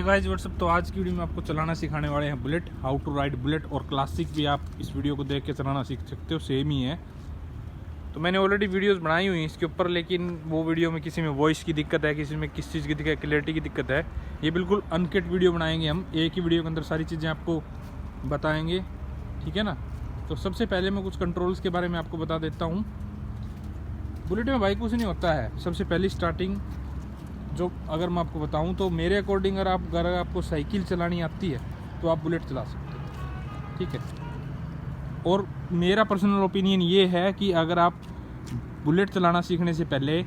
Guys what's up. तो आज की वीडियो में आपको चलाना सिखाने वाले हैं Bullet, how to ride Bullet. और क्लासिक भी आप इस वीडियो को देख के चलाना सीख सकते हो, सेम ही है। तो मैंने ऑलरेडी वीडियोस बनाई हुई हैं इसके ऊपर, लेकिन वो वीडियो में किसी में वॉइस की दिक्कत है, किसी में किस चीज़ की दिक्कत है, क्लैरिटी की दिक्कत है। ये बिल्कुल अनकट वीडियो बनाएंगे हम, एक ही वीडियो के अंदर सारी चीज़ें आपको बताएंगे, ठीक है ना। तो सबसे पहले मैं कुछ कंट्रोल्स के बारे में आपको बता देता हूँ। बुलेट में भाई कुछ नहीं होता है। सबसे पहली स्टार्टिंग जो अगर मैं आपको बताऊं तो मेरे अकॉर्डिंग अगर आपको साइकिल चलानी आती है तो आप बुलेट चला सकते हो, ठीक है। और मेरा पर्सनल ओपिनियन ये है कि अगर आप बुलेट चलाना सीखने से पहले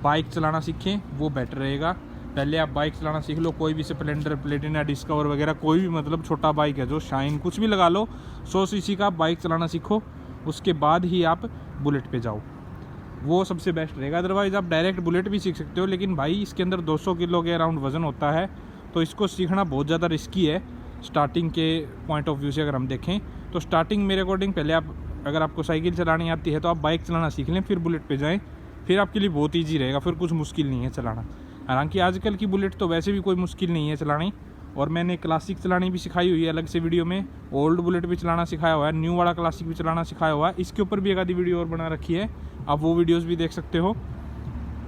बाइक चलाना सीखें, वो बेटर रहेगा। पहले आप बाइक चलाना सीख लो, कोई भी स्प्लेंडर, प्लेटिना, डिस्कवर वगैरह, कोई भी मतलब छोटा बाइक है जो शाइन, कुछ भी लगा लो, 100 सीसी का बाइक चलाना सीखो, उसके बाद ही आप बुलेट पे जाओ, वो सबसे बेस्ट रहेगा। अदरवाइज़ आप डायरेक्ट बुलेट भी सीख सकते हो, लेकिन भाई इसके अंदर 200 किलो के अराउंड वज़न होता है, तो इसको सीखना बहुत ज़्यादा रिस्की है स्टार्टिंग के पॉइंट ऑफ व्यू से। अगर हम देखें तो स्टार्टिंग मेरे अकॉर्डिंग पहले आप, अगर आपको साइकिल चलानी आती है तो आप बाइक चलाना सीख लें, फिर बुलेट पे जाएं, फिर आपके लिए बहुत ईजी रहेगा, फिर कुछ मुश्किल नहीं है चलाना। हालांकि आजकल की बुलेट तो वैसे भी कोई मुश्किल नहीं है चलानी, और मैंने क्लासिक चलानी भी सिखाई हुई है अलग से वीडियो में, ओल्ड बुलेट भी चलाना सिखाया हुआ है, न्यू वाला क्लासिक भी चलाना सिखाया हुआ है। इसके ऊपर भी एक आधी वीडियो और बना रखी है, आप वो वीडियोस भी देख सकते हो।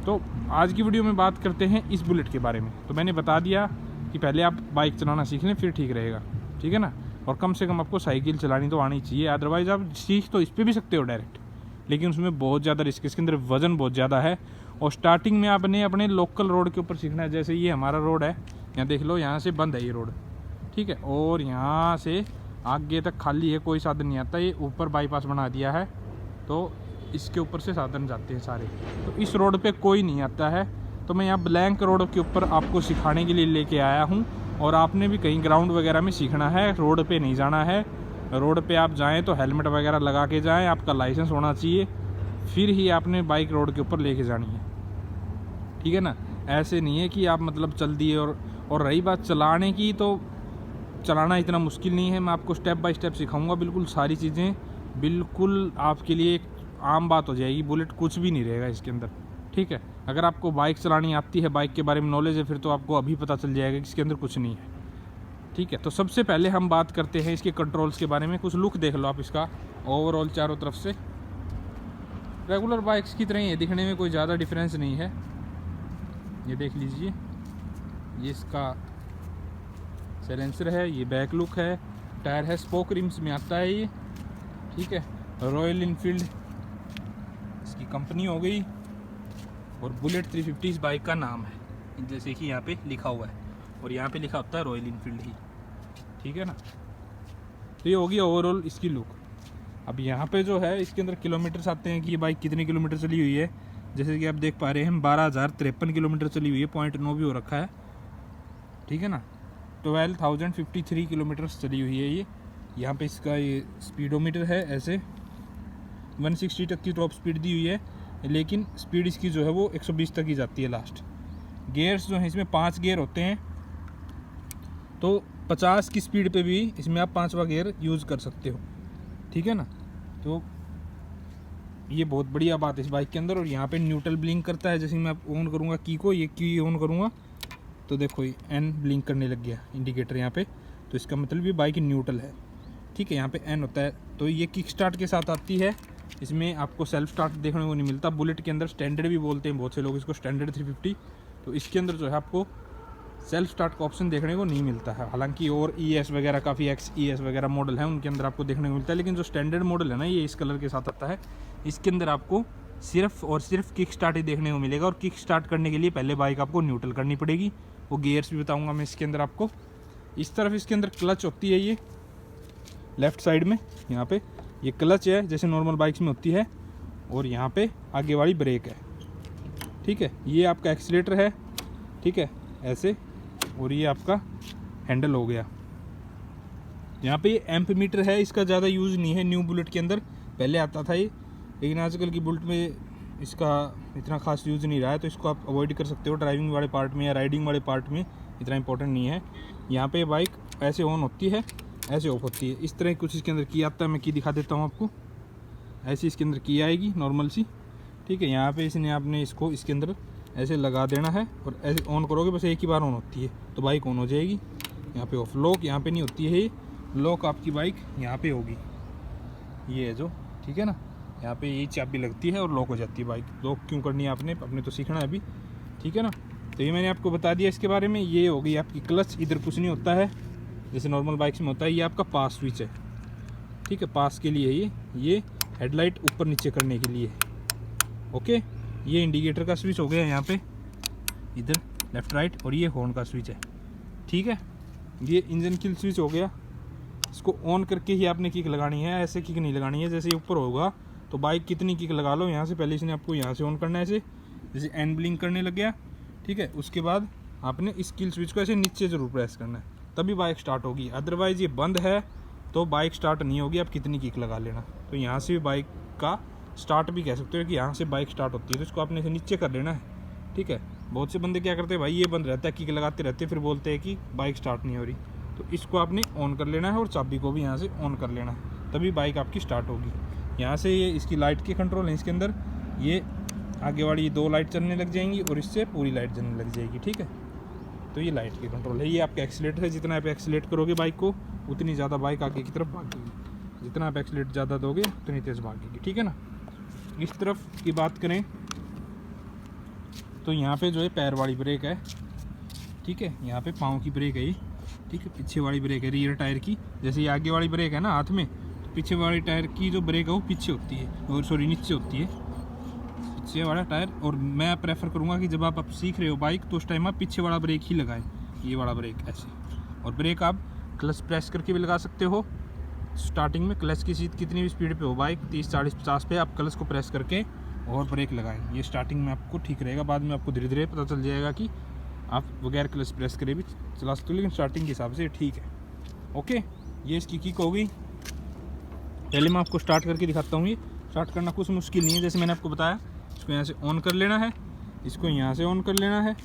तो आज की वीडियो में बात करते हैं इस बुलेट के बारे में। तो मैंने बता दिया कि पहले आप बाइक चलाना सीख लें, फिर ठीक रहेगा, ठीक है ना। और कम से कम आपको साइकिल चलानी तो आनी चाहिए, अदरवाइज़ आप सीख तो इस पर भी सकते हो डायरेक्ट, लेकिन उसमें बहुत ज़्यादा रिस्क, इसके अंदर वज़न बहुत ज़्यादा है। और स्टार्टिंग में आपने अपने लोकल रोड के ऊपर सीखना है। जैसे ये हमारा रोड है, यहाँ देख लो, यहाँ से बंद है ये रोड, ठीक है, और यहाँ से आगे तक खाली है, कोई साधन नहीं आता। ये ऊपर बाईपास बना दिया है, तो इसके ऊपर से साधन जाते हैं सारे, तो इस रोड पे कोई नहीं आता है। तो मैं यहाँ ब्लैंक रोड के ऊपर आपको सिखाने के लिए लेके आया हूँ। और आपने भी कहीं ग्राउंड वगैरह में सीखना है, रोड पे नहीं जाना है। रोड पे आप जाएँ तो हेलमेट वगैरह लगा के जाएँ, आपका लाइसेंस होना चाहिए, फिर ही आपने बाइक रोड के ऊपर लेके जानी है, ठीक है ना। ऐसे नहीं है कि आप मतलब चल दिए। और रही बात चलाने की, तो चलाना इतना मुश्किल नहीं है, मैं आपको स्टेप बाय स्टेप सिखाऊंगा। बिल्कुल सारी चीज़ें बिल्कुल आपके लिए एक आम बात हो जाएगी, बुलेट कुछ भी नहीं रहेगा इसके अंदर, ठीक है। अगर आपको बाइक चलानी आती है, बाइक के बारे में नॉलेज है, फिर तो आपको अभी पता चल जाएगा कि इसके अंदर कुछ नहीं है, ठीक है। तो सबसे पहले हम बात करते हैं इसके कंट्रोल्स के बारे में। कुछ लुक देख लो आप इसका, ओवरऑल चारों तरफ से रेगुलर बाइक्स की तरह ही है, दिखने में कोई ज़्यादा डिफरेंस नहीं है। ये देख लीजिए, ये इसका साइलेंसर है, ये बैक लुक है, टायर है, स्पोक रिम्स में आता है ये, ठीक है। रॉयल इनफील्ड इसकी कंपनी हो गई, और बुलेट 350 इस बाइक का नाम है, जैसे कि यहाँ पे लिखा हुआ है, और यहाँ पे लिखा होता है रॉयल इनफील्ड ही, ठीक है ना। तो ये होगी ओवरऑल इसकी लुक। अब यहाँ पे जो है इसके अंदर किलोमीटर्स आते हैं कि ये बाइक कितने किलोमीटर चली हुई है। जैसे कि आप देख पा रहे हैं 12,053 किलोमीटर चली हुई है, 0.9 भी हो रखा है, ठीक है ना। 12,053 किलोमीटर्स चली हुई है ये। यहाँ पे इसका ये स्पीडोमीटर है, ऐसे 160 तक की टॉप स्पीड दी हुई है, लेकिन स्पीड इसकी जो है वो 120 तक ही जाती है लास्ट। गियर्स जो हैं इसमें 5 गियर होते हैं, तो 50 की स्पीड पे भी इसमें आप 5वां गियर यूज़ कर सकते हो, ठीक है ना। तो ये बहुत बढ़िया बात है इस बाइक के अंदर। और यहाँ पे न्यूट्रल ब्लिंक करता है, जैसे मैं ऑन करूँगा की को, ये की ऑन करूँगा तो देखो ये एन ब्लिंक करने लग गया इंडिकेटर यहाँ पे, तो इसका मतलब ये बाइक न्यूट्रल है, ठीक है। यहाँ पे एन होता है, तो ये किक स्टार्ट के साथ आती है, इसमें आपको सेल्फ स्टार्ट देखने को नहीं मिलता। बुलेट के अंदर स्टैंडर्ड भी बोलते हैं बहुत से लोग इसको, स्टैंडर्ड 350, तो इसके अंदर जो है आपको सेल्फ स्टार्ट का ऑप्शन देखने को नहीं मिलता है। हालांकि और ES वगैरह, काफ़ी XES वगैरह मॉडल है, उनके अंदर आपको देखने को मिलता है, लेकिन जो स्टैंडर्ड मॉडल है ना, ये इस कलर के साथ आता है, इसके अंदर आपको सिर्फ और सिर्फ किक स्टार्ट ही देखने को मिलेगा। और किक स्टार्ट करने के लिए पहले बाइक आपको न्यूट्रल करनी पड़ेगी, वो गियर्स भी बताऊंगा मैं इसके अंदर आपको। इस तरफ इसके अंदर क्लच होती है, ये लेफ़्ट साइड में यहाँ पे ये क्लच है, जैसे नॉर्मल बाइक्स में होती है, और यहाँ पे आगे वाली ब्रेक है, ठीक है। ये आपका एक्सीलेटर है, ठीक है, ऐसे, और ये आपका हैंडल हो गया। यहाँ पे ये एम्प मीटर है, इसका ज़्यादा यूज़ नहीं है न्यू बुलेट के अंदर, पहले आता था ये, लेकिन आजकल की बुलेट में इसका इतना खास यूज़ नहीं रहा है, तो इसको आप अवॉइड कर सकते हो ड्राइविंग वाले पार्ट में या राइडिंग वाले पार्ट में, इतना इंपॉर्टेंट नहीं है। यहाँ पे बाइक ऐसे ऑन होती है, ऐसे ऑफ होती है, इस तरह कुछ इसके अंदर की आता है, मैं की दिखा देता हूँ आपको। ऐसी इसके अंदर की आएगी नॉर्मल सी, ठीक है। यहाँ पे इसने आपने इसको इसके अंदर ऐसे लगा देना है और ऐसे ऑन करोगे, बस एक ही बार ऑन होती है तो बाइक ऑन हो जाएगी। यहाँ पे ऑफ, लॉक यहाँ पे नहीं होती है, ये लॉक आपकी बाइक यहाँ पे होगी, ये है जो, ठीक है ना। यहाँ पे यही चाबी लगती है और लॉक हो जाती है बाइक। लॉक क्यों करनी है आपने तो सीखना है अभी, ठीक है ना। तो ये मैंने आपको बता दिया इसके बारे में। ये हो गई आपकी क्लच, इधर कुछ नहीं होता है जैसे नॉर्मल बाइक्स में होता है। ये आपका पास स्विच है, ठीक है, पास के लिए ये हेडलाइट ऊपर नीचे करने के लिए, ओके। ये इंडिकेटर का स्विच हो गया यहाँ पे, इधर लेफ़्ट राइट, और ये हॉर्न का स्विच है, ठीक है। ये इंजन किल स्विच हो गया। इसको ऑन करके ही आपने किक लगानी है, ऐसे किक नहीं लगानी है। जैसे ऊपर होगा तो बाइक कितनी किक लगा लो यहाँ से, पहले इसने आपको यहाँ से ऑन करना है ऐसे, जैसे एंड ब्लिंक करने लग गया, ठीक है। उसके बाद आपने इस किल स्विच को ऐसे नीचे ज़रूर प्रेस करना है, तभी बाइक स्टार्ट होगी। अदरवाइज़ ये बंद है तो बाइक स्टार्ट नहीं होगी, आप कितनी किक लगा लेना। तो यहाँ से भी बाइक का स्टार्ट भी कह सकते हो कि यहाँ से बाइक स्टार्ट होती है, तो इसको आपने नीचे कर लेना है, ठीक है। बहुत से बंदे क्या करते हैं भाई, ये बंद रहता है, किक लगाते रहते हैं, फिर बोलते हैं कि बाइक स्टार्ट नहीं हो रही। तो इसको आपने ऑन कर लेना है और चाबी को भी यहाँ से ऑन कर लेना है, तभी बाइक आपकी स्टार्ट होगी। यहाँ से ये इसकी लाइट के कंट्रोल है इसके अंदर, ये आगे वाली ये 2 लाइट चलने लग जाएंगी और इससे पूरी लाइट जलने लग जाएगी, ठीक है। तो ये लाइट के कंट्रोल है। ये आपका एक्सीलेटर है, जितना आप एक्सीलेट करोगे बाइक को उतनी ज़्यादा बाइक आगे की तरफ भागेगी, जितना आप एक्सीलेट ज़्यादा दोगे उतनी तेज़ भागेगी, ठीक है ना। इस तरफ की बात करें तो यहाँ पे जो है पैर वाली ब्रेक है, ठीक है। यहाँ पे पाँव की ब्रेक है ये, ठीक है। पीछे वाली ब्रेक है रियर टायर की, जैसे ये आगे वाली ब्रेक है ना हाथ में, तो पीछे वाली टायर की जो ब्रेक है वो पीछे होती है, और सॉरी नीचे होती है, पीछे वाला टायर। और मैं प्रेफर करूँगा कि जब आप सीख रहे हो बाइक तो उस टाइम आप पीछे वाला ब्रेक ही लगाएं, ये वाला ब्रेक ऐसे। और ब्रेक आप क्लच प्रेस करके भी लगा सकते हो। स्टार्टिंग में क्लच की सीट कितनी भी स्पीड पे हो बाइक, 30 40 50 पे, आप क्लच को प्रेस करके और ब्रेक लगाएं। ये स्टार्टिंग में आपको ठीक रहेगा, बाद में आपको धीरे धीरे पता चल जाएगा कि आप बगैर क्लच प्रेस करे भी चला सकते हो, लेकिन स्टार्टिंग के हिसाब से ठीक है, ओके। ये इसकी किक हो गई। पहले मैं आपको स्टार्ट करके दिखाता हूँ। ये स्टार्ट करना कुछ मुश्किल नहीं है, जैसे मैंने आपको बताया। इसको यहाँ से ऑन कर लेना है, इसको यहाँ से ऑन कर लेना है,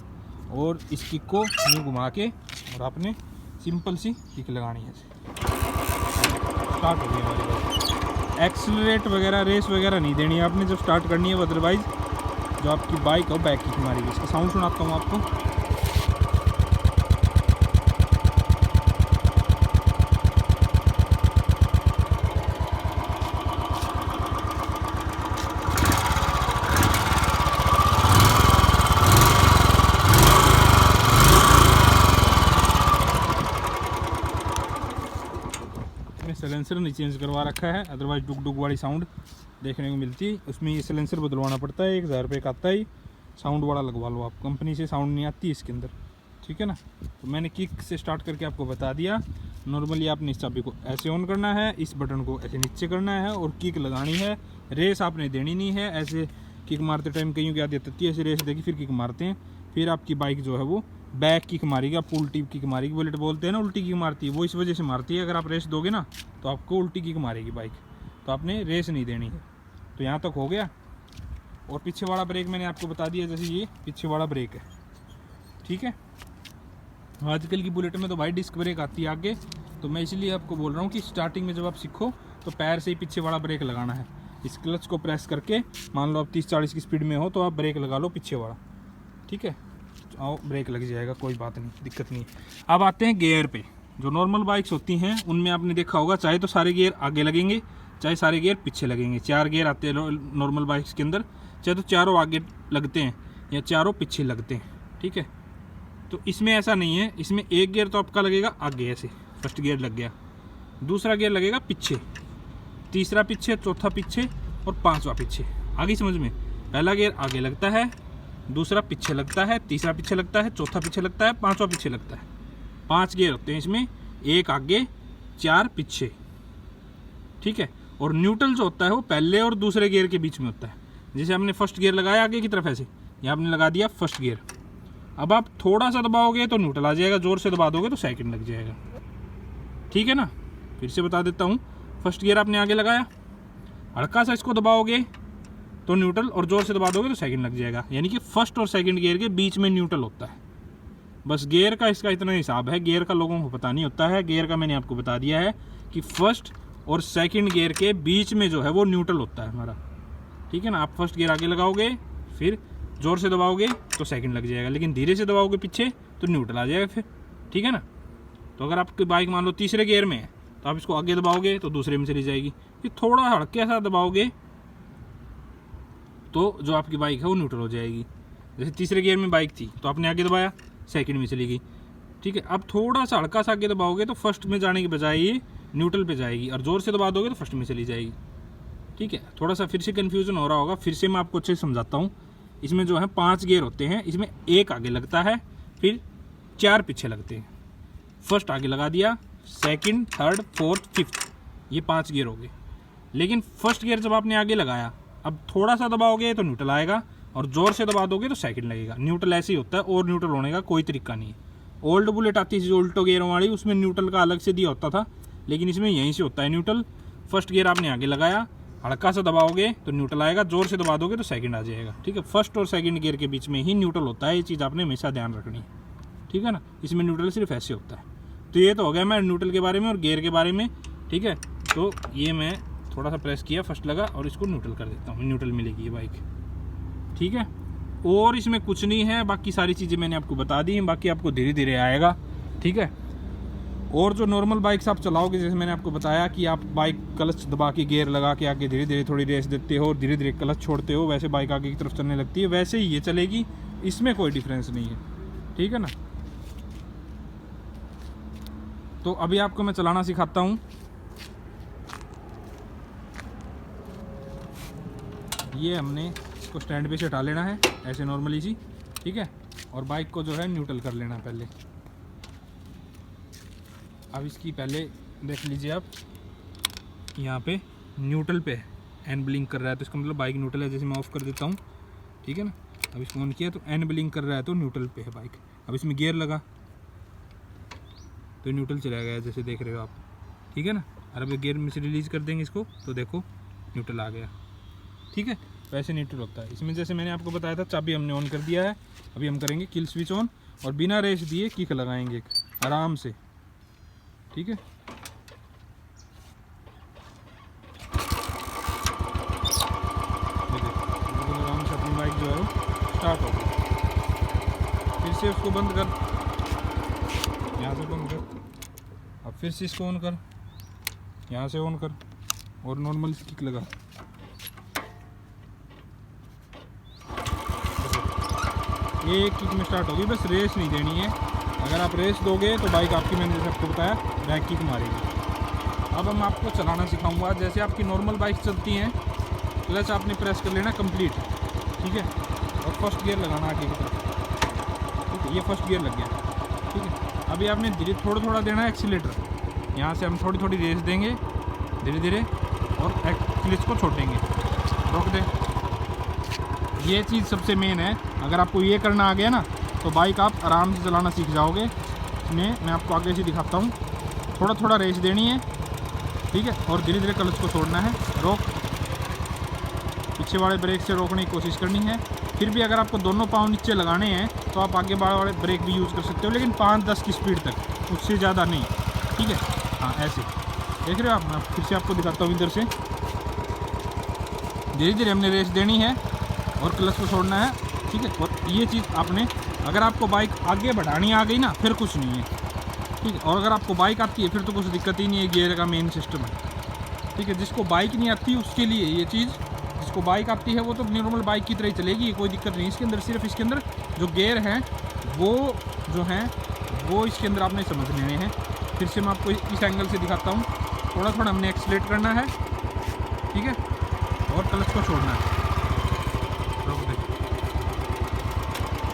और इस किक को यूँ घुमा के और आपने सिंपल सी किक लगानी है। स्टार्ट हो गई हमारी बाइक। एक्सीलरेट वगैरह रेस वगैरह नहीं देनी है आपने जब स्टार्ट करनी है, अदरवाइज़ जो आपकी बाइक हो बैक किक मारेगी। इसका साउंड सुनाता हूँ आपको। सिलेंसर नहीं चेंज करवा रखा है, अदरवाइज डुक डुक वाली साउंड देखने को मिलती है। उसमें ये सिलेंसर बदलवाना पड़ता है, 1000 रुपये का आता है। साउंड वाला लगवा लो आप, कंपनी से साउंड नहीं आती इसके अंदर, ठीक है ना। तो मैंने किक से स्टार्ट करके आपको बता दिया। नॉर्मली आपने इस चाबी को ऐसे ऑन करना है, इस बटन को ऐसे नीचे करना है और किक लगानी है। रेस आपने देनी नहीं है, ऐसे किक मारते टाइम कहीं की आदत होती है, ऐसे रेस देगी फिर किक मारते हैं, फिर आपकी बाइक जो है वो बैक किक मारेगी, आपको उल्टी किक मारेगी। बुलेट बोलते हैं ना उल्टी किक मारती है, वो इस वजह से मारती है। अगर आप रेस दोगे ना तो आपको उल्टी किक मारेगी बाइक, तो आपने रेस नहीं देनी है। तो यहाँ तक हो गया। और पीछे वाला ब्रेक मैंने आपको बता दिया, जैसे ये पीछे वाला ब्रेक है, ठीक है। आजकल की बुलेट में तो भाई डिस्क ब्रेक आती है आगे, तो मैं इसलिए आपको बोल रहा हूँ कि स्टार्टिंग में जब आप सीखो तो पैर से ही पीछे वाला ब्रेक लगाना है। इस क्लच को प्रेस करके, मान लो आप 30 40 की स्पीड में हो तो आप ब्रेक लगा लो पीछे वाला, ठीक है। आओ ब्रेक लग जाएगा, कोई बात नहीं, दिक्कत नहीं। अब आते हैं गियर पे। जो नॉर्मल बाइक्स होती हैं उनमें आपने देखा होगा, चाहे तो सारे गियर आगे लगेंगे, चाहे सारे गियर पीछे लगेंगे। 4 गियर आते हैं नॉर्मल बाइक्स के अंदर, चाहे तो चारों आगे लगते हैं या चारों पीछे लगते हैं, ठीक है। तो इसमें ऐसा नहीं है, इसमें एक गियर तो आपका लगेगा आगे, ऐसे फर्स्ट गियर लग गया, दूसरा गियर लगेगा पीछे, तीसरा पीछे, चौथा पीछे और पांचवा पीछे। आगे समझ में, पहला गियर आगे लगता है, दूसरा पीछे लगता है, तीसरा पीछे लगता है, चौथा पीछे लगता है, पांचवा पीछे लगता है। 5 गियर होते हैं इसमें, एक आगे 4 पीछे, ठीक है। और न्यूट्रल जो होता है वो पहले और दूसरे गियर के बीच में होता है। जैसे हमने फर्स्ट गियर लगाया आगे की तरफ, ऐसे यहाँ आपने लगा दिया फर्स्ट गियर। अब आप थोड़ा सा दबाओगे तो न्यूट्रल आ जाएगा, जोर से दबा दोगे तो सेकंड लग जाएगा, ठीक है ना। फिर से बता देता हूँ, फर्स्ट गियर आपने आगे लगाया, हल्का सा इसको दबाओगे तो न्यूट्रल, और जोर से दबा दोगे तो सेकंड लग जाएगा। यानी कि फर्स्ट और सेकंड गियर के बीच में न्यूट्रल होता है। बस गियर का इसका इतना हिसाब है, गियर का लोगों को पता नहीं होता है। गियर का मैंने आपको बता दिया है कि फर्स्ट और सेकंड गियर के बीच में जो है वो न्यूट्रल होता है हमारा, ठीक है ना। आप फर्स्ट गियर आगे लगाओगे, फिर ज़ोर से दबाओगे तो सेकंड लग जाएगा, लेकिन धीरे से दबाओगे पीछे तो न्यूट्रल आ जाएगा फिर, ठीक है ना। तो अगर आपकी बाइक मान लो तीसरे गियर में है तो आप इसको आगे दबाओगे तो दूसरे में चली जाएगी, फिर थोड़ा हल्के सा दबाओगे तो जो आपकी बाइक है वो न्यूट्रल हो जाएगी। जैसे तीसरे गियर में बाइक थी तो आपने आगे दबाया, सेकंड में चली गई, ठीक है। अब थोड़ा सा हल्का सा आगे दबाओगे तो फर्स्ट में जाने के बजाय ये न्यूट्रल पे जाएगी, और ज़ोर से दबा दोगे तो फर्स्ट में चली जाएगी, ठीक है। थोड़ा सा फिर से कन्फ्यूज़न हो रहा होगा, फिर से मैं आपको अच्छे से समझाता हूँ। इसमें जो है 5 गियर होते हैं, इसमें एक आगे लगता है, फिर 4 पीछे लगते हैं। फर्स्ट आगे लगा दिया, सेकंड, थर्ड, फोर्थ, फिफ्थ, ये 5 गियर हो गए। लेकिन फर्स्ट गियर जब आपने आगे लगाया, अब थोड़ा सा दबाओगे तो न्यूट्रल आएगा, और ज़ोर से दबा दोगे तो सेकंड लगेगा। न्यूट्रल ऐसे ही होता है, और न्यूट्रल होने का कोई तरीका नहीं है। ओल्ड बुलेट आती थी जो उल्टो गियरों वाली, उसमें न्यूट्रल का अलग से दिया होता था, लेकिन इसमें यहीं से होता है न्यूट्रल। फर्स्ट गियर आपने आगे लगाया, हल्का सा दबाओगे तो न्यूट्रल आएगा, ज़ोर से दबा दोगे तो सेकंड आ जाएगा, ठीक है। फर्स्ट और सेकंड गियर के बीच में ही न्यूट्रल होता है, ये चीज़ आपने हमेशा ध्यान रखनी है, ठीक है ना। इसमें न्यूट्रल सिर्फ ऐसे होता है। तो ये तो हो गया मैं न्यूट्रल के बारे में और गियर के बारे में, ठीक है। तो ये मैं थोड़ा सा प्रेस किया, फर्स्ट लगा, और इसको न्यूट्रल कर देता हूँ, न्यूट्रल मिलेगी ये बाइक, ठीक है। और इसमें कुछ नहीं है, बाकी सारी चीज़ें मैंने आपको बता दी हैं, बाकी आपको धीरे धीरे आएगा, ठीक है। और जो नॉर्मल बाइक्स आप चलाओगे, जैसे मैंने आपको बताया कि आप बाइक क्लच दबा के गियर लगा के आगे धीरे धीरे थोड़ी रेस देते हो और धीरे धीरे क्लच छोड़ते हो, वैसे बाइक आगे की तरफ चलने लगती है, वैसे ही ये चलेगी, इसमें कोई डिफरेंस नहीं है, ठीक है ना। तो अभी आपको मैं चलाना सिखाता हूँ। ये हमने इसको स्टैंड पे से हटा लेना है ऐसे नॉर्मली जी, ठीक है, और बाइक को जो है न्यूट्रल कर लेना पहले। अब इसकी पहले देख लीजिए आप, यहाँ पे न्यूट्रल पे है, एन ब्लिंक कर रहा है तो इसका मतलब बाइक न्यूट्रल है। जैसे मैं ऑफ़ कर देता हूँ, ठीक है ना, अब इसको ऑन किया तो एन ब्लिंक कर रहा है तो न्यूट्रल पे है बाइक। अब इसमें गियर लगा तो न्यूट्रल चला गया, जैसे देख रहे हो आप, ठीक है ना। और अब गियर में से रिलीज़ कर देंगे इसको तो देखो न्यूट्रल आ गया, ठीक है। वैसे न्यूट्रल होता है इसमें। जैसे मैंने आपको बताया था, चाबी हमने ऑन कर दिया है, अभी हम करेंगे किल स्विच ऑन, और बिना रेस दिए किक लगाएंगे आराम से, ठीक है। आराम से अपनी बाइक जो है वो स्टार्ट हो गई। फिर से उसको बंद कर, यहाँ से बंद कर, अब फिर से इसको ऑन कर, यहाँ से ऑन कर, और नॉर्मल किक लगा। ये एक किक में स्टार्ट होगी, बस रेस नहीं देनी है। अगर आप रेस दोगे तो बाइक आपकी, मैंने जैसे आपको बताया, बैक किक मारेगी। अब हम आपको चलाना सिखाऊंगा। जैसे आपकी नॉर्मल बाइक चलती हैं, क्लच आपने प्रेस कर लेना कंप्लीट, ठीक है, और फर्स्ट गियर लगाना आगे की तरफ, ठीक है। ये फर्स्ट गियर लग गया, ठीक है। अभी आपने धीरे थोड़ा थोड़ा देना है एक्सीलेटर, यहाँ से हम थोड़ी थोड़ी रेस देंगे धीरे धीरे, और क्लच को छोड़ेंगे, रोक दे। ये चीज़ सबसे मेन है। अगर आपको ये करना आ गया ना तो बाइक आप आराम से चलाना सीख जाओगे। इसमें मैं आपको आगे से दिखाता हूँ, थोड़ा थोड़ा रेस देनी है, ठीक है, और धीरे धीरे क्लच को छोड़ना है, रोक, पीछे वाले ब्रेक से रोकने की कोशिश करनी है। फिर भी अगर आपको दोनों पाँव नीचे लगाने हैं तो आप आगे वाले ब्रेक भी यूज़ कर सकते हो, लेकिन 5-10 की स्पीड तक, उससे ज़्यादा नहीं, ठीक है। हाँ ऐसे देख रहे हो आप, मैं फिर से आपको दिखाता हूँ। इधर से धीरे धीरे हमने रेस देनी है और क्लच को छोड़ना है, ठीक है। और ये चीज़ आपने, अगर आपको बाइक आगे बढ़ानी आ गई ना फिर कुछ नहीं है, ठीक है। और अगर आपको बाइक आती है फिर तो कुछ दिक्कत ही नहीं है, गियर का मेन सिस्टम है, ठीक है। जिसको बाइक नहीं आती उसके लिए ये चीज़, जिसको बाइक आती है वो तो नॉर्मल बाइक की तरह ही चलेगी, कोई दिक्कत नहीं इसके अंदर। सिर्फ इसके अंदर जो गियर हैं वो जो हैं वो इसके अंदर आपने समझ लेने हैं। फिर से मैं आपको इस एंगल से दिखाता हूँ। थोड़ा थोड़ा हमने एक्सीलेट करना है, ठीक है, और क्लच को छोड़ना है,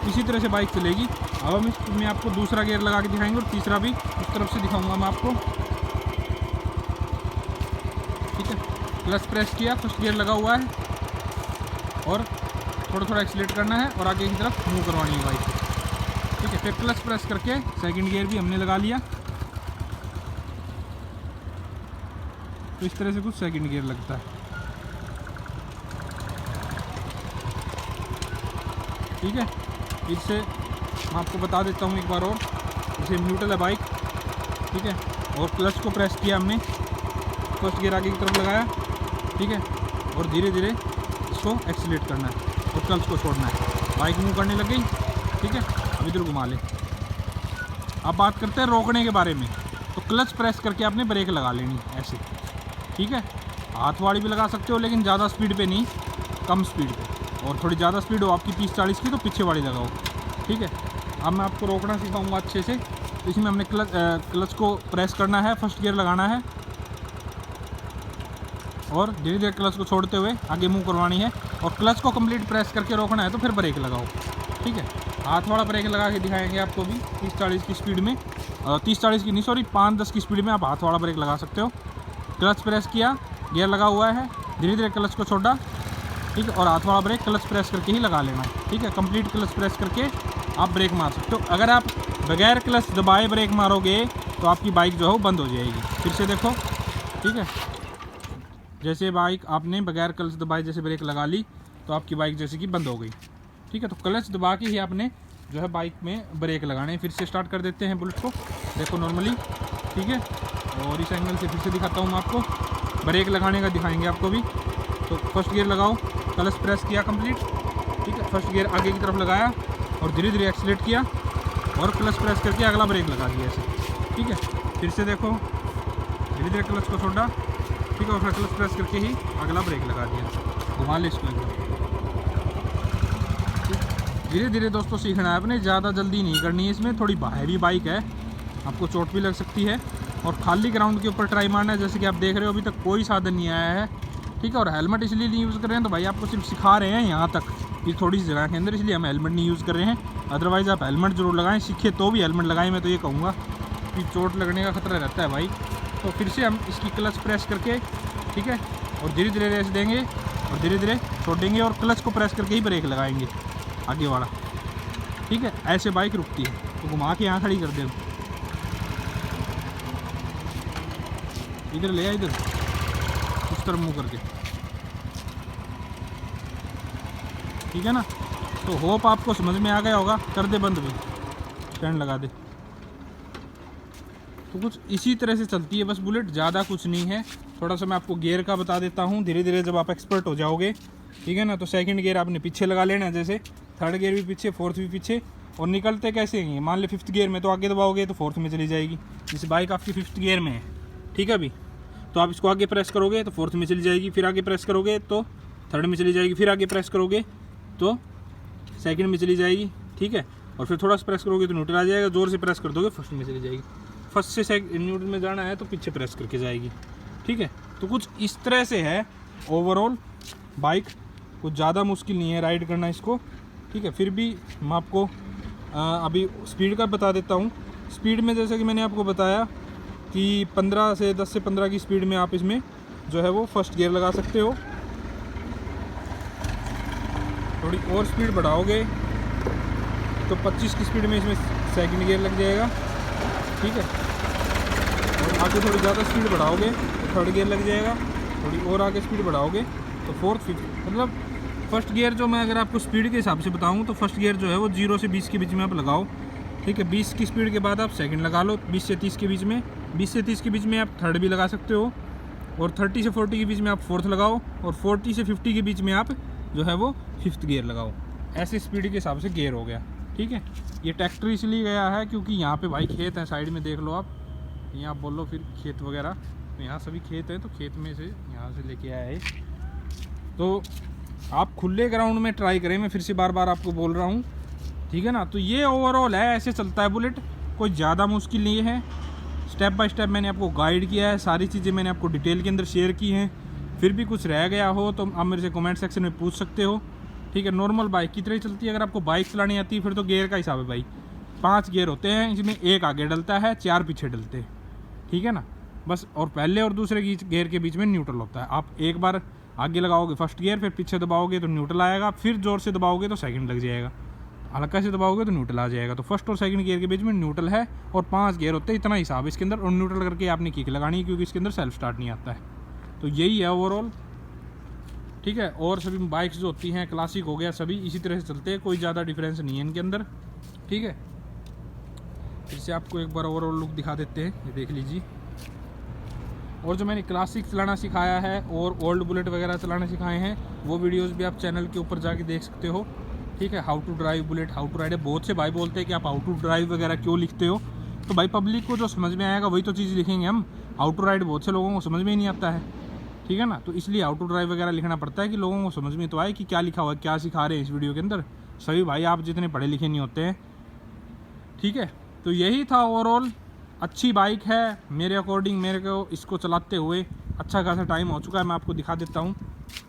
इसी तरह से बाइक चलेगी। अब हम इसमें आपको दूसरा गियर लगा के दिखाएंगे और तीसरा भी उस तरफ से दिखाऊंगा मैं आपको, ठीक है। क्लच प्रेस किया, फर्स्ट गियर लगा हुआ है, और थोड़ा थोड़ा एक्सीलेट करना है और आगे की तरफ मूव करवानी है बाइक, ठीक है। फिर क्लच प्रेस करके सेकंड गियर भी हमने लगा लिया, तो इस तरह से कुछ सेकंड गियर लगता है, ठीक है। फिर से मैं आपको बता देता हूँ एक बार और, जैसे न्यूट्रल है बाइक, ठीक है, और क्लच को प्रेस किया हमने, फर्स्ट गियर आगे की तरफ लगाया, ठीक है, और धीरे धीरे इसको एक्सीलेट करना है और क्लच को छोड़ना है। बाइक मूव करने लग गई, ठीक है। अब इधर घुमा ले। अब बात करते हैं रोकने के बारे में। तो क्लच प्रेस करके आपने ब्रेक लगा लेनी ऐसे, ठीक है। हाथ वाली भी लगा सकते हो लेकिन ज़्यादा स्पीड पे नहीं, कम स्पीड पे। और थोड़ी ज़्यादा स्पीड हो आपकी 30-40 की तो पीछे वाली लगाओ, ठीक है। अब मैं आपको रोकना सिखाऊंगा अच्छे से। तो इसमें हमने क्लच को प्रेस करना है, फर्स्ट गियर लगाना है और धीरे धीरे क्लच को छोड़ते हुए आगे मूव करवानी है। और क्लच को कंप्लीट प्रेस करके रोकना है तो फिर ब्रेक लगाओ, ठीक है। हाथ वाला ब्रेक लगा के दिखाएंगे आपको भी 30-40 की स्पीड में, 30-40 की नहीं सॉरी 5-10 की स्पीड में आप हाथ वाला ब्रेक लगा सकते हो। क्लच प्रेस किया, गियर लगा हुआ है, धीरे धीरे क्लच को छोड़ा, ठीक है। और हाथ वाला ब्रेक क्लच प्रेस करके ही लगा लेना, ठीक है। कंप्लीट क्लच प्रेस करके आप ब्रेक मार सकते हो। अगर आप बगैर क्लच दबाए ब्रेक मारोगे तो आपकी बाइक जो है वो बंद हो जाएगी। फिर से देखो, ठीक है। जैसे बाइक आपने बगैर क्लच दबाए जैसे ब्रेक लगा ली तो आपकी बाइक जैसे कि बंद हो गई, ठीक है। तो क्लच दबा के ही आपने जो है बाइक में ब्रेक लगाने। फिर से स्टार्ट कर देते हैं बुलेट को, देखो नॉर्मली, ठीक है। और इस एंगल से फिर से दिखाता हूँ मैं आपको, ब्रेक लगाने का दिखाएंगे आपको भी। तो फर्स्ट गियर लगाओ, क्लच प्रेस किया कंप्लीट, ठीक है। फर्स्ट गियर आगे की तरफ लगाया और धीरे धीरे एक्सीलेट किया और क्लच प्रेस करके अगला ब्रेक लगा दिया ऐसे, ठीक है। फिर से देखो, धीरे धीरे क्लच को छोड़ा, ठीक है। और फिर क्लच प्रेस करके ही अगला ब्रेक लगा दिया। घुमा ले इसको। धीरे धीरे दोस्तों सीखना है आपने, ज़्यादा जल्दी नहीं करनी है। इसमें थोड़ी हैवी बाइक है, आपको चोट भी लग सकती है। और खाली ग्राउंड के ऊपर ट्राई मारना है, जैसे कि आप देख रहे हो अभी तक कोई साधन नहीं आया है, ठीक है। और हेलमेट इसलिए नहीं यूज़ कर रहे हैं तो भाई आपको सिर्फ सिखा रहे हैं यहाँ तक कि थोड़ी सी जगह के अंदर, इसलिए हम हेलमेट नहीं यूज़ कर रहे हैं। अदरवाइज़ आप हेलमेट जरूर लगाएं, सीखे तो भी हेलमेट लगाएं। मैं तो ये कहूँगा कि चोट लगने का खतरा रहता है भाई। तो फिर से हम इसकी क्लच प्रेस करके, ठीक है, और धीरे धीरे रेस देंगे और धीरे धीरे छोड़ेंगे और क्लच को प्रेस करके ही ब्रेक लगाएंगे आगे वाला, ठीक है। ऐसे बाइक रुकती है। तो घुमा के यहाँ खड़ी कर दे, इधर ले आ, इधर उस तरफ मुँह करके, ठीक है ना। तो होप आपको समझ में आ गया होगा। कर दे बंद भी, स्टैंड लगा दे। तो कुछ इसी तरह से चलती है बस बुलेट, ज़्यादा कुछ नहीं है। थोड़ा सा मैं आपको गियर का बता देता हूँ। धीरे धीरे जब आप एक्सपर्ट हो जाओगे, ठीक है ना, तो सेकंड गियर आपने पीछे लगा लेना है, जैसे थर्ड गियर भी पीछे, फोर्थ भी पीछे। और निकलते कैसे हैं, मान ले फिफ्थ गियर में तो आगे दबाओगे तो फोर्थ में चली जाएगी। जैसे बाइक आपकी फिफ्थ गियर में है, ठीक है अभी, तो आप इसको आगे प्रेस करोगे तो फोर्थ में चली जाएगी, फिर आगे प्रेस करोगे तो थर्ड में चली जाएगी, फिर आगे प्रेस करोगे तो सेकंड में चली जाएगी, ठीक है। और फिर थोड़ा सा प्रेस करोगे तो न्यूट्रल आ जाएगा, जोर से प्रेस कर दोगे फर्स्ट में चली जाएगी। फर्स्ट से न्यूट्रल में जाना है तो पीछे प्रेस करके जाएगी, ठीक है। तो कुछ इस तरह से है ओवरऑल बाइक, कुछ ज़्यादा मुश्किल नहीं है राइड करना इसको, ठीक है। फिर भी मैं आपको अभी स्पीड का बता देता हूँ। स्पीड में जैसे कि मैंने आपको बताया कि 10 से 15 की स्पीड में आप इसमें जो है वो फर्स्ट गियर लगा सकते हो। थोड़ी और स्पीड बढ़ाओगे तो 25 की स्पीड में इसमें सेकंड गियर लग जाएगा, ठीक है। और आगे थोड़ी ज़्यादा स्पीड बढ़ाओगे तो थर्ड गियर लग जाएगा। थोड़ी और आगे स्पीड बढ़ाओगे तो फोर्थ, फिफ्थ, मतलब फर्स्ट गियर जो मैं अगर आपको स्पीड के हिसाब से बताऊं तो फर्स्ट गियर जो है वो 0 से 20 के बीच में आप लगाओ, ठीक है। 20 की स्पीड के बाद आप सेकंड लगा लो, 20 से 30 के बीच में, 20 से 30 के बीच में आप थर्ड भी लगा सकते हो। और 30 से 40 के बीच में आप फोर्थ लगाओ। और 40 से 50 के बीच में आप जो है वो फिफ्थ गियर लगाओ। ऐसे स्पीड के हिसाब से गियर हो गया, ठीक है। ये ट्रैक्टर इसलिए गया है क्योंकि यहाँ पे भाई खेत हैं, साइड में देख लो आप, यहाँ बोल लो फिर खेत वगैरह, तो यहाँ सभी खेत हैं, तो खेत में से यहाँ से लेके आया है। तो आप खुले ग्राउंड में ट्राई करें, मैं फिर से बार बार आपको बोल रहा हूँ, ठीक है ना। तो ये ओवरऑल है, ऐसे चलता है बुलेट, कोई ज़्यादा मुश्किल नहीं है। स्टेप बाय स्टेप मैंने आपको गाइड किया है, सारी चीज़ें मैंने आपको डिटेल के अंदर शेयर की हैं। फिर भी कुछ रह गया हो तो आप मेरे से कमेंट सेक्शन में पूछ सकते हो, ठीक है। नॉर्मल बाइक की तरह ही चलती है। अगर आपको बाइक चलानी आती है फिर तो गियर का हिसाब है भाई, 5 गियर होते हैं, इसमें एक आगे डलता है, 4 पीछे डलते हैं, ठीक है ना बस। और पहले और दूसरे गियर के बीच में न्यूट्रल होता है। आप एक बार आगे लगाओगे फर्स्ट गियर, फिर पीछे दबाओगे तो न्यूट्रल आएगा, फिर जोर से दबाओगे तो सेकंड लग जाएगा, हल्का से दबाओगे तो न्यूट्रल आ जाएगा। तो फर्स्ट और सेकंड गियर के बीच में न्यूट्रल है और 5 गियर होते हैं, इतना हिसाब इसके अंदर। और न्यूट्रल करके आपने किक लगानी है क्योंकि इसके अंदर सेल्फ स्टार्ट नहीं आता है। तो यही है ओवरऑल, ठीक है। और सभी बाइक्स जो होती हैं, क्लासिक हो गया, सभी इसी तरह से चलते हैं, कोई ज़्यादा डिफरेंस नहीं है इनके अंदर, ठीक है। फिर से आपको एक बार ओवरऑल लुक दिखा देते हैं, ये देख लीजिए। और जो मैंने क्लासिक चलाना सिखाया है और ओल्ड बुलेट वगैरह चलाना सिखाए हैं वो वीडियोस भी आप चैनल के ऊपर जाके देख सकते हो, ठीक है। How to drive Bullet, how to ride है। बहुत से भाई बोलते हैं कि आप हाउ टू ड्राइव वगैरह क्यों लिखते हो, तो भाई पब्लिक को जो समझ में आएगा वही तो चीज़ लिखेंगे हम। हाउ टू राइड बहुत से लोगों को समझ में ही नहीं आता है, ठीक है ना। तो इसलिए हाउ टू ड्राइव वगैरह लिखना पड़ता है कि लोगों को समझ में तो आए कि क्या लिखा हुआ है, क्या सिखा रहे हैं इस वीडियो के अंदर। सभी भाई आप जितने पढ़े लिखे नहीं होते हैं, ठीक है। तो यही था ओवरऑल। अच्छी बाइक है मेरे अकॉर्डिंग, मेरे को इसको चलाते हुए अच्छा खासा टाइम हो चुका है। मैं आपको दिखा देता हूँ,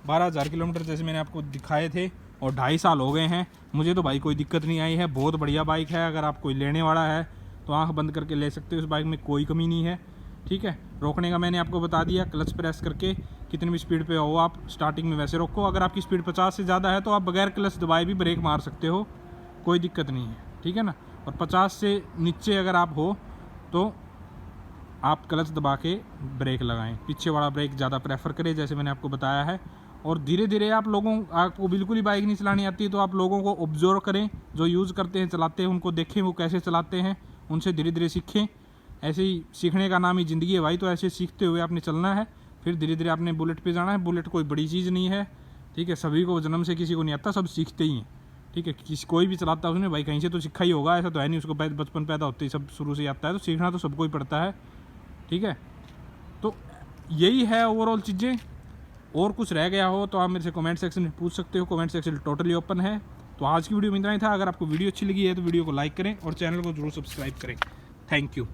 12,000 किलोमीटर जैसे मैंने आपको दिखाए थे और 2.5 साल हो गए हैं। मुझे तो भाई कोई दिक्कत नहीं आई है, बहुत बढ़िया बाइक है। अगर आप कोई लेने वाला है तो आंख बंद करके ले सकते हो, उस बाइक में कोई कमी नहीं है, ठीक है। रोकने का मैंने आपको बता दिया, क्लच प्रेस करके कितनी भी स्पीड पे हो आप स्टार्टिंग में वैसे रोको। अगर आपकी स्पीड 50 से ज़्यादा है तो आप बगैर क्लच दबाए भी ब्रेक मार सकते हो, कोई दिक्कत नहीं है, ठीक है ना। और 50 से नीचे अगर आप हो तो आप क्लच दबा के ब्रेक लगाएं, पीछे वाला ब्रेक ज़्यादा प्रेफर करें जैसे मैंने आपको बताया है। और धीरे धीरे आपको बिल्कुल ही बाइक नहीं चलानी आती तो आप लोगों को ऑब्जर्व करें, जो यूज़ करते हैं चलाते हैं उनको देखें वो कैसे चलाते हैं, उनसे धीरे धीरे सीखें। ऐसे ही सीखने का नाम ही ज़िंदगी है भाई, तो ऐसे सीखते हुए आपने चलना है, फिर धीरे धीरे आपने बुलेट पे जाना है। बुलेट कोई बड़ी चीज़ नहीं है, ठीक है। सभी को जन्म से किसी को नहीं आता, सब सीखते ही हैं, ठीक है। कोई भी चलाता है उसने भाई कहीं से तो सीखा ही होगा, ऐसा तो है नहीं उसको बचपन पैदा होते ही सब शुरू से आता है। तो सीखना तो सबको ही पड़ता है, ठीक है। तो यही है ओवरऑल चीज़ें। और कुछ रह गया हो तो आप मेरे से कमेंट सेक्शन में पूछ सकते हो, कमेंट सेक्शन टोटली ओपन है। तो आज की वीडियो में इतना ही था। अगर आपको वीडियो अच्छी लगी है तो वीडियो को लाइक करें और चैनल को जरूर सब्सक्राइब करें। Thank you.